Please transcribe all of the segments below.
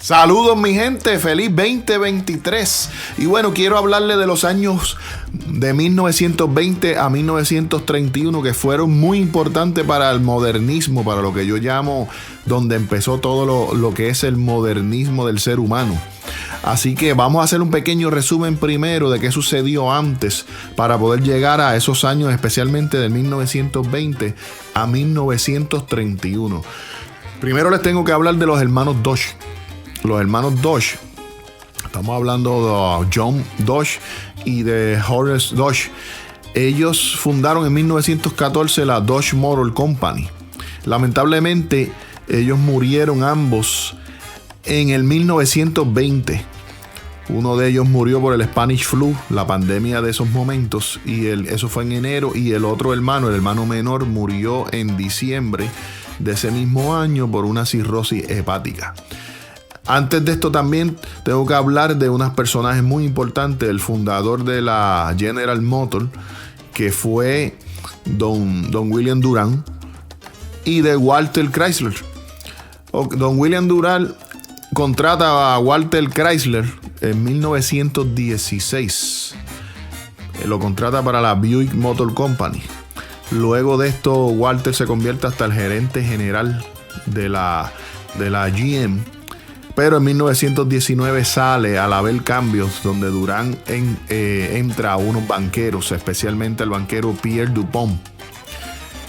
Saludos mi gente, feliz 2023. Y bueno, quiero hablarle de los años de 1920 a 1931 que fueron muy importantes para el modernismo, para lo que yo llamo, donde empezó todo lo que es el modernismo del ser humano. Así que vamos a hacer un pequeño resumen primero de qué sucedió antes para poder llegar a esos años, especialmente de 1920 a 1931. Primero les tengo que hablar de los hermanos Dodge. Los hermanos Dodge, estamos hablando de John Dodge y de Horace Dodge. Ellos fundaron en 1914 la Dodge Motor Company. Lamentablemente, ellos murieron ambos en el 1920. Uno de ellos murió por el Spanish Flu, la pandemia de esos momentos, y eso fue en enero. Y el otro hermano, el hermano menor, murió en diciembre de ese mismo año por una cirrosis hepática. Antes de esto también tengo que hablar de unos personajes muy importantes. El fundador de la General Motors, que fue Don William Durant, y de Walter Chrysler. Don William Durant contrata a Walter Chrysler en 1916. Lo contrata para la Buick Motor Company. Luego de esto, Walter se convierte hasta el gerente general de la GM. Pero en 1919 sale al haber cambios donde Durant entra a unos banqueros, especialmente el banquero Pierre Dupont.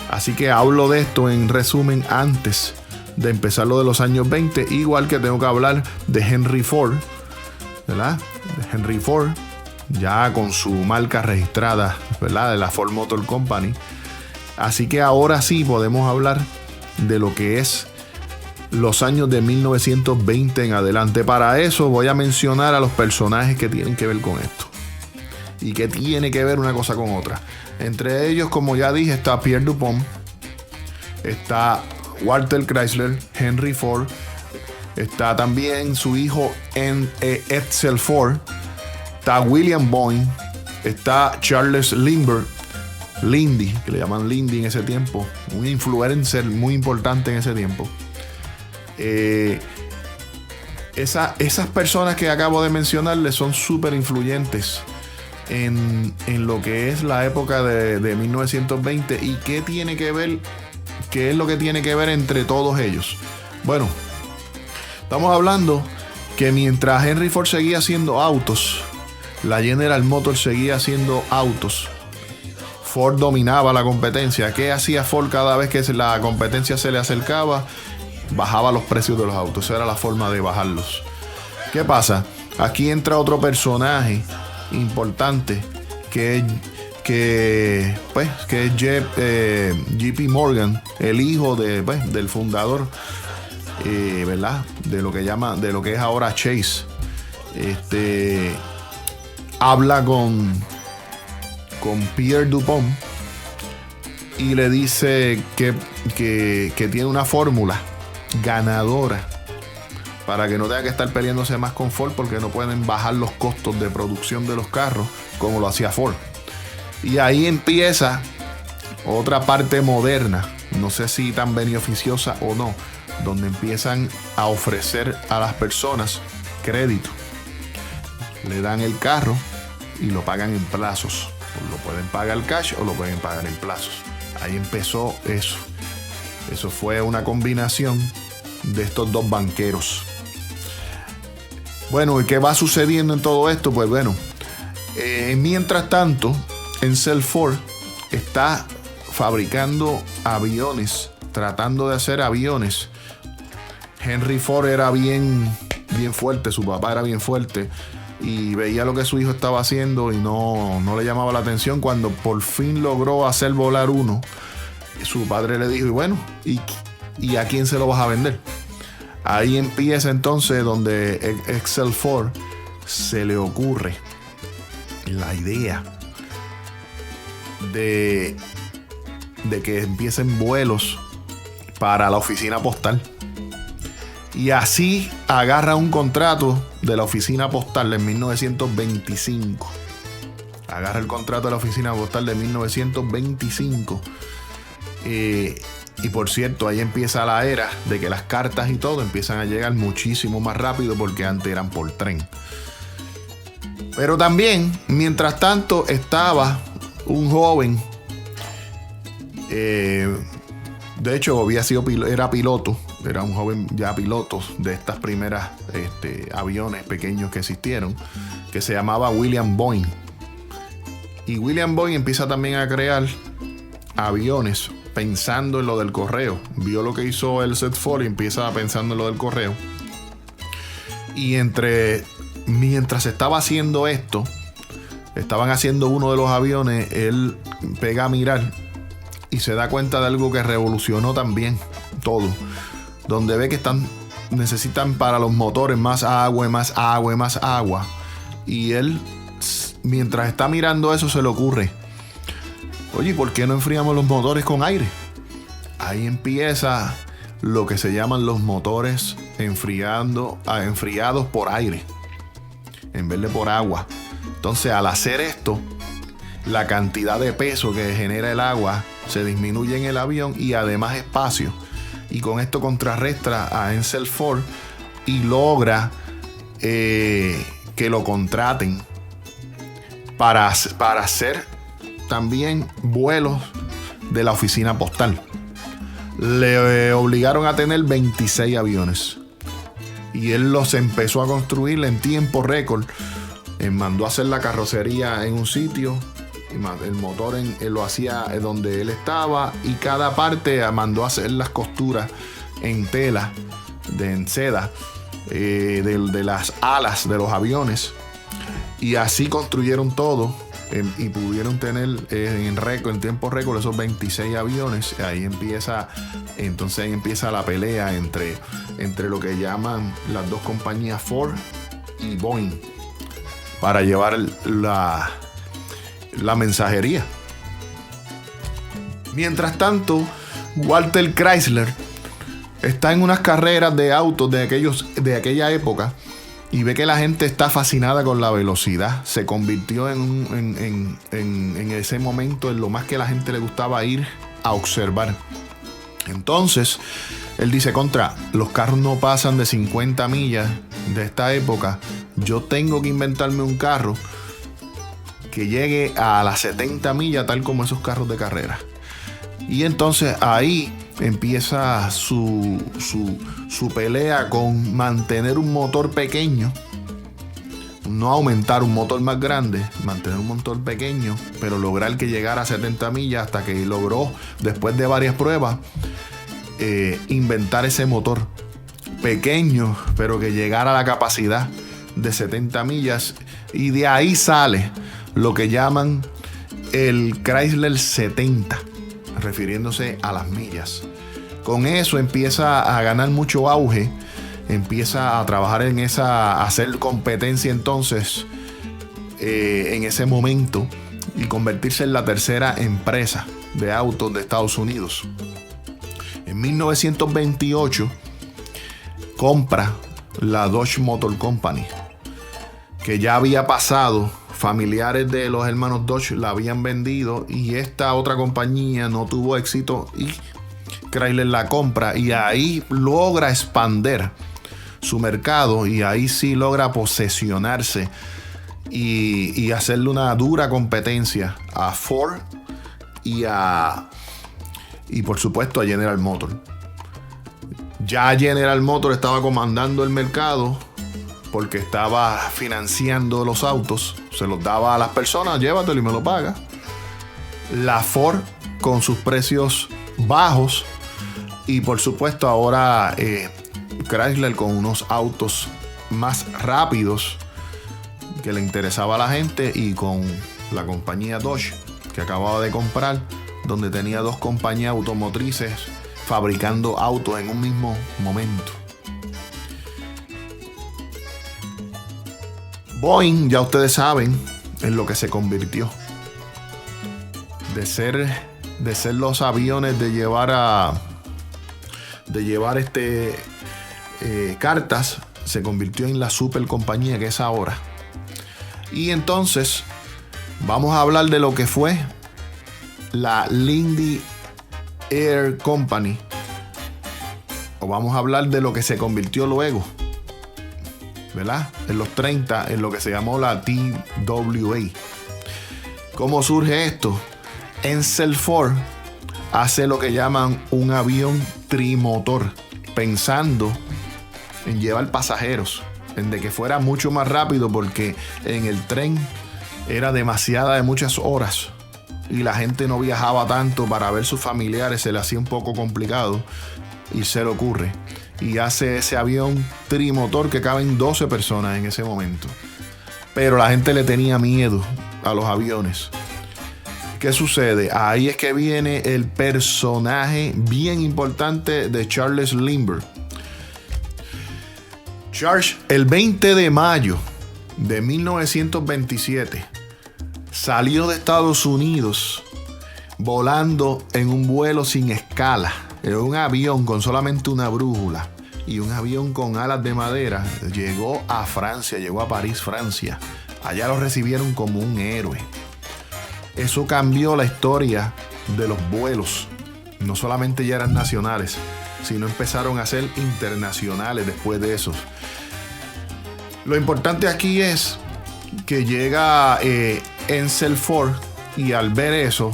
Así que hablo de esto en resumen antes de empezar lo de los años 20, igual que tengo que hablar de Henry Ford, ¿verdad? De Henry Ford, ya con su marca registrada, ¿verdad? De la Ford Motor Company. Así que ahora sí podemos hablar de lo que es los años de 1920 en adelante. Para eso voy a mencionar a los personajes que tienen que ver con esto y que tiene que ver una cosa con otra. Entre ellos, como ya dije, está Pierre Dupont, está Walter Chrysler, Henry Ford, está también su hijo Edsel Ford, está William Boeing, está Charles Lindy, que le llaman Lindy en ese tiempo, un influencer muy importante en ese tiempo. Esas personas que acabo de mencionarles son súper influyentes en lo que es la época de 1920. ¿Y qué tiene que ver? ¿Qué es lo que tiene que ver entre todos ellos? Bueno, estamos hablando que mientras Henry Ford seguía haciendo autos, la General Motors seguía haciendo autos. Ford dominaba la competencia. ¿Qué hacía Ford cada vez que la competencia se le acercaba? Bajaba los precios de los autos. Esa era la forma de bajarlos. ¿Qué pasa? Aquí entra otro personaje importante que es JP Morgan, el hijo del fundador, ¿verdad? De lo que es ahora Chase. Habla con Pierre Dupont y le dice que tiene una fórmula ganadora para que no tenga que estar peleándose más con Ford, porque no pueden bajar los costos de producción de los carros como lo hacía Ford. Y ahí empieza otra parte moderna, no sé si tan beneficiosa o no, donde empiezan a ofrecer a las personas crédito. Le dan el carro y lo pagan en plazos. Lo pueden pagar cash o lo pueden pagar en plazos. Ahí empezó eso. Eso fue una combinación de estos dos banqueros. Bueno, ¿y qué va sucediendo en todo esto? Pues bueno, mientras tanto, Edsel Ford está fabricando aviones, tratando de hacer aviones. Henry Ford era bien fuerte, su papá era bien fuerte, y veía lo que su hijo estaba haciendo y no le llamaba la atención. Cuando por fin logró hacer volar uno, su padre le dijo, y bueno, ¿y a quién se lo vas a vender? Ahí empieza entonces donde Edsel Ford se le ocurre la idea de que empiecen vuelos para la oficina postal. Y así agarra un contrato de la oficina postal en 1925. Agarra el contrato de la oficina postal de 1925. Y por cierto, ahí empieza la era de que las cartas y todo empiezan a llegar muchísimo más rápido, porque antes eran por tren. Pero también, mientras tanto, estaba un joven, de hecho era piloto, era un joven ya piloto de estas primeras aviones pequeños que existieron, que se llamaba William Boeing. Y William Boeing empieza también a crear aviones pensando en lo del correo. Vio lo que hizo el Z4 y empieza pensando en lo del correo. Y mientras estaba haciendo esto, estaban haciendo uno de los aviones, él pega a mirar y se da cuenta de algo que revolucionó también todo. Donde ve que necesitan para los motores más agua, más agua, más agua. Y él, mientras está mirando eso, se le ocurre: oye, ¿por qué no enfriamos los motores con aire? Ahí empieza lo que se llaman los motores enfriados por aire, en vez de por agua. Entonces, al hacer esto, la cantidad de peso que genera el agua se disminuye en el avión y además espacio. Y con esto contrarresta a Encell Ford y logra que lo contraten para hacer también vuelos de la oficina postal. Le obligaron a tener 26 aviones y él los empezó a construir en tiempo récord. Mandó a hacer la carrocería en un sitio, el motor lo hacía donde él estaba, y cada parte mandó a hacer las costuras en tela, en seda, de las alas de los aviones, y así construyeron todo. Y pudieron tener en tiempo récord esos 26 aviones. Ahí empieza la pelea entre lo que llaman las dos compañías, Ford y Boeing, para llevar la mensajería. Mientras tanto, Walter Chrysler está en unas carreras de autos de aquella época y ve que la gente está fascinada con la velocidad. Se convirtió en ese momento en lo más que a la gente le gustaba ir a observar. Entonces, él dice: los carros no pasan de 50 millas de esta época. Yo tengo que inventarme un carro que llegue a las 70 millas, tal como esos carros de carrera. Y entonces ahí empieza su pelea con mantener un motor pequeño, no aumentar un motor más grande, mantener un motor pequeño, pero lograr que llegara a 70 millas, hasta que logró, después de varias pruebas, inventar ese motor pequeño, pero que llegara a la capacidad de 70 millas. Y de ahí sale lo que llaman el Chrysler 70, refiriéndose a las millas. Con eso empieza a ganar mucho auge, empieza a trabajar a hacer competencia entonces en ese momento, y convertirse en la tercera empresa de autos de Estados Unidos. En 1928 compra la Dodge Motor Company, que ya había pasado. Familiares de los hermanos Dodge la habían vendido y esta otra compañía no tuvo éxito, y Chrysler la compra, y ahí logra expandir su mercado, y ahí sí logra posesionarse y hacerle una dura competencia a Ford y por supuesto a General Motors. Ya General Motors estaba comandando el mercado porque estaba financiando los autos, se los daba a las personas: llévatelo y me lo paga. La Ford con sus precios bajos, y por supuesto ahora Chrysler con unos autos más rápidos que le interesaba a la gente, y con la compañía Dodge que acababa de comprar, donde tenía dos compañías automotrices fabricando autos en un mismo momento. Boeing, ya ustedes saben en lo que se convirtió. De ser los aviones de llevar cartas, se convirtió en la super compañía que es ahora. Y entonces vamos a hablar de lo que fue la Lindy Air Company, o vamos a hablar de lo que se convirtió luego, ¿verdad? En los 30, en lo que se llamó la TWA. ¿Cómo surge esto? Ansel Ford hace lo que llaman un avión trimotor, pensando en llevar pasajeros, en de que fuera mucho más rápido, porque en el tren era demasiada de muchas horas y la gente no viajaba tanto para ver sus familiares, se le hacía un poco complicado, y se le ocurre y hace ese avión trimotor que caben 12 personas en ese momento. Pero la gente le tenía miedo a los aviones. ¿Qué sucede? Ahí es que viene el personaje bien importante de Charles Lindbergh. Charles, el 20 de mayo de 1927, salió de Estados Unidos volando en un vuelo sin escala. Era un avión con solamente una brújula y un avión con alas de madera. Llegó a Francia, llegó a París, Francia. Allá lo recibieron como un héroe. Eso cambió la historia de los vuelos. No solamente ya eran nacionales, sino empezaron a ser internacionales después de eso. Lo importante aquí es que llega Ansel Ford, y al ver eso,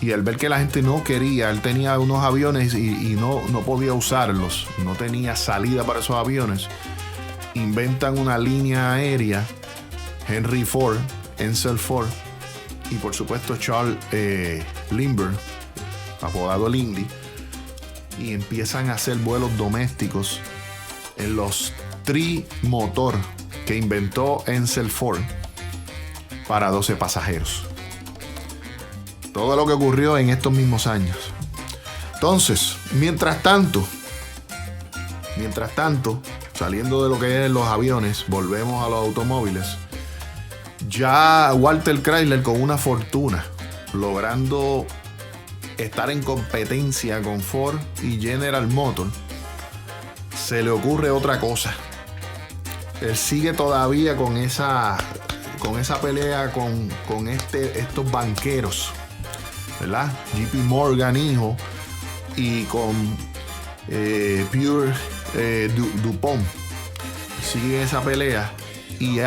y al ver que la gente no quería, él tenía unos aviones y no podía usarlos, no tenía salida para esos aviones, inventan una línea aérea, Henry Ford, Ansel Ford, y por supuesto Charles Lindbergh, apodado Lindy, y empiezan a hacer vuelos domésticos en los trimotor que inventó Ansel Ford para 12 pasajeros. Todo lo que ocurrió en estos mismos años. Entonces, mientras tanto, saliendo de lo que es los aviones, volvemos a los automóviles. Ya Walter Chrysler, con una fortuna, logrando estar en competencia con Ford y General Motors, se le ocurre otra cosa. Él sigue todavía con esa pelea con estos banqueros, ¿verdad? JP Morgan hijo, y con Pure DuPont. Sigue esa pelea y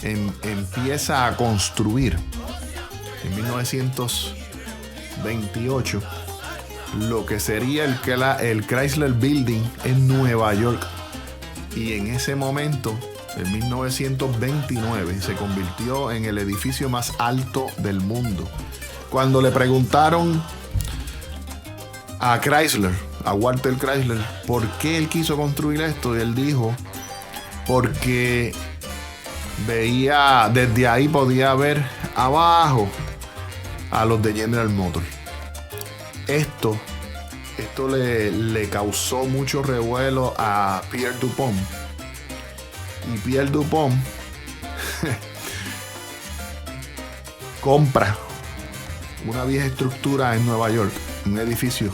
empieza a construir en 1928 lo que sería el Chrysler Building en Nueva York. Y en ese momento, en 1929, se convirtió en el edificio más alto del mundo. Cuando le preguntaron a Chrysler, a Walter Chrysler, por qué él quiso construir esto, y él dijo, porque veía, desde ahí podía ver abajo a los de General Motors. Esto le causó mucho revuelo a Pierre DuPont. Y Pierre DuPont compra una vieja estructura en Nueva York, un edificio,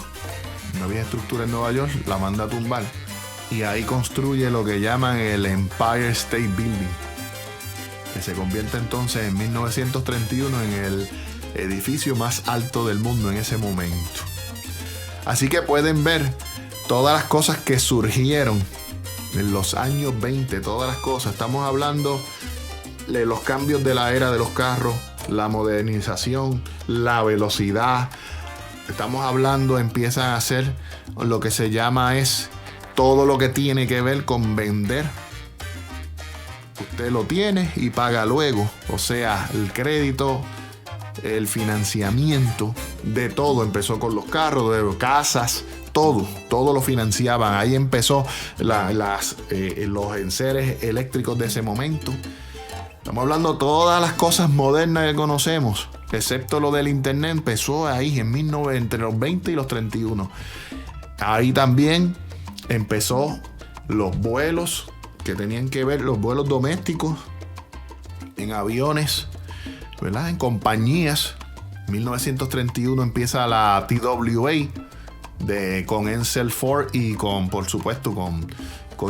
una vieja estructura en Nueva York, la manda a tumbar y ahí construye lo que llaman el Empire State Building, que se convierte entonces en 1931 en el edificio más alto del mundo en ese momento. Así que pueden ver todas las cosas que surgieron en los años 20, todas las cosas. Estamos hablando de los cambios de la era de los carros, la modernización, la velocidad. Estamos hablando, empiezan a hacer lo que se llama es todo lo que tiene que ver con vender. Usted lo tiene y paga luego. O sea, el crédito, el financiamiento, de todo. Empezó con los carros, de casas, todo lo financiaban. Ahí empezó los enseres eléctricos de ese momento. Estamos hablando de todas las cosas modernas que conocemos, excepto lo del internet. Empezó ahí entre los 20 y los 31. Ahí también empezó los vuelos que tenían que ver, los vuelos domésticos en aviones, ¿verdad? En compañías. 1931 empieza la TWA con Ansel Ford y por supuesto con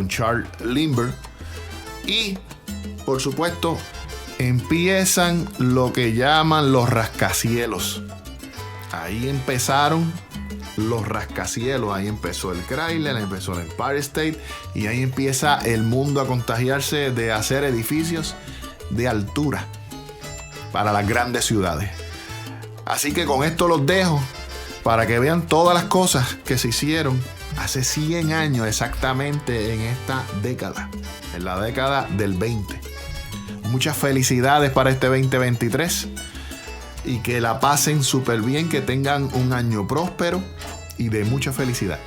Charles Lindbergh. Y por supuesto empiezan lo que llaman los rascacielos. Ahí empezaron los rascacielos. Ahí empezó el Chrysler, ahí empezó el Empire State, y ahí empieza el mundo a contagiarse de hacer edificios de altura para las grandes ciudades. Así que con esto los dejo para que vean todas las cosas que se hicieron hace 100 años exactamente en esta década, en la década del 20. Muchas felicidades para este 2023 y que la pasen súper bien, que tengan un año próspero y de mucha felicidad.